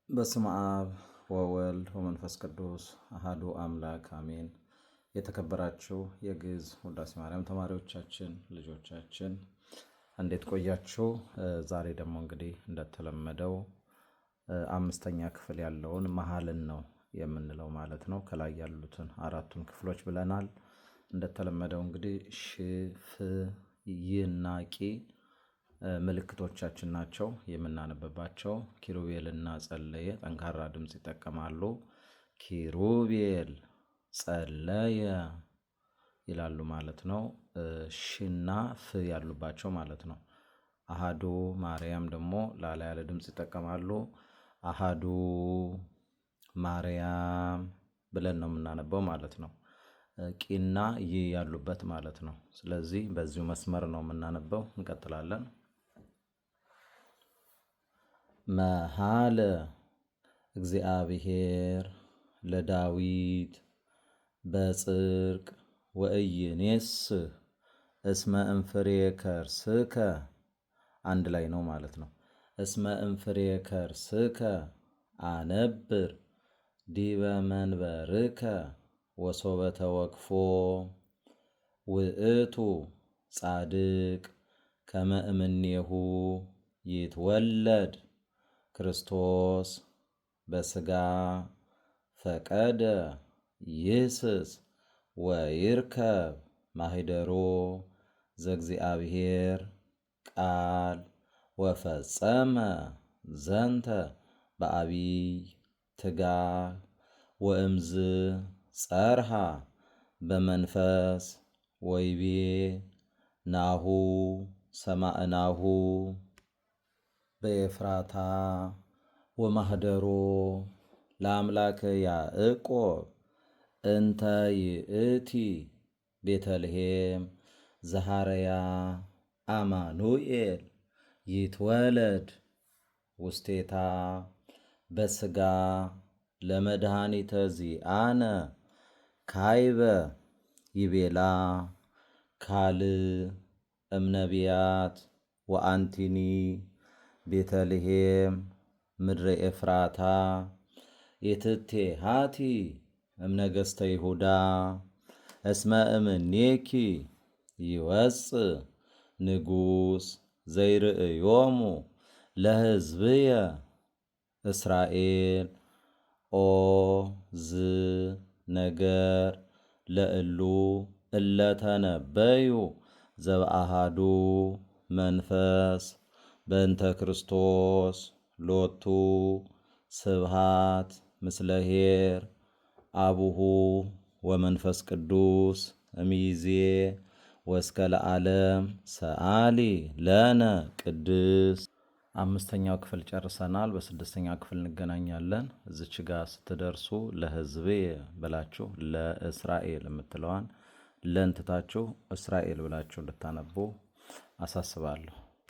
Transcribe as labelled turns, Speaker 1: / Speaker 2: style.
Speaker 1: በስመ አብ ወወልድ ወመንፈስ ቅዱስ አሐዱ አምላክ አሜን። የተከበራችሁ የግዕዝ ውዳሴ ማርያም ተማሪዎቻችን ልጆቻችን እንዴት ቆያችሁ? ዛሬ ደግሞ እንግዲህ እንደተለመደው አምስተኛ ክፍል ያለውን መሀልን ነው የምንለው ማለት ነው። ከላይ ያሉትን አራቱን ክፍሎች ብለናል። እንደተለመደው እንግዲህ ሽ፣ ፍ፣ ይና ቂ ምልክቶቻችን ናቸው የምናነብባቸው። ኪሩቤልና ጸለየ ጠንካራ ድምፅ ይጠቀማሉ። ኪሩቤል ጸለየ ይላሉ ማለት ነው። ሽና ፍ ያሉባቸው ማለት ነው። አሃዱ ማርያም ደግሞ ላላ ያለ ድምፅ ይጠቀማሉ። አሃዱ ማርያም ብለን ነው የምናነበው ማለት ነው። ቂና ይ ያሉበት ማለት ነው። ስለዚህ በዚሁ መስመር ነው የምናነበው። እንቀጥላለን። መሃለ እግዚአብሔር ለዳዊት በጽርቅ ወኢይኔስህ እስመ እንፍሬ ከርስከ አንድ ላይ ነው ማለት ነው። እስመ እንፍሬ ከርስከ አነብር ዲበ መንበርከ ወሶበ ተወክፎ ውእቱ ጻድቅ ከመ እምኔሁ ይትወለድ ክርስቶስ በሥጋ ፈቀደ ይህስስ ወይርከብ ማኅደሮ ዘእግዚአብሔር ቃል ወፈጸመ ዘንተ በአቢይ ትጋህ ወእምዝ ጸርሃ በመንፈስ ወይቤ ናሁ ሰማዕናሁ በኤፍራታ ወማኅደሮ ለአምላከ ያዕቆብ እንተ ይእቲ ቤተልሔም ዘሐረያ አማኑኤል ይትወለድ ውስቴታ በሥጋ ለመድኃኒተ ዚአነ ካይበ ይቤላ ካልእ እምነቢያት ወአንቲኒ ቤተልሔም ምድረ ኤፍራታ የትቴሃቲ እምነገሥተ ይሁዳ እስመ እምኔኪ ይወፅእ ንጉሥ ዘይርእዮሙ ለሕዝብየ እስራኤል ኦ ዝ ነገር ለእሉ እለተነበዩ ዘበአሃዱ መንፈስ በእንተ ክርስቶስ ሎቱ ስብሃት ምስለ ኄር አቡሁ ወመንፈስ ቅዱስ እምይእዜ ወእስከ ለዓለም ሰአሊ ለነ ቅድስት። አምስተኛው ክፍል ጨርሰናል። በስድስተኛው ክፍል እንገናኛለን። እዚች ጋር ስትደርሱ ለሕዝቤ ብላችሁ ለእስራኤል የምትለዋን ለንትታችሁ እስራኤል ብላችሁ እንድታነቡ አሳስባለሁ።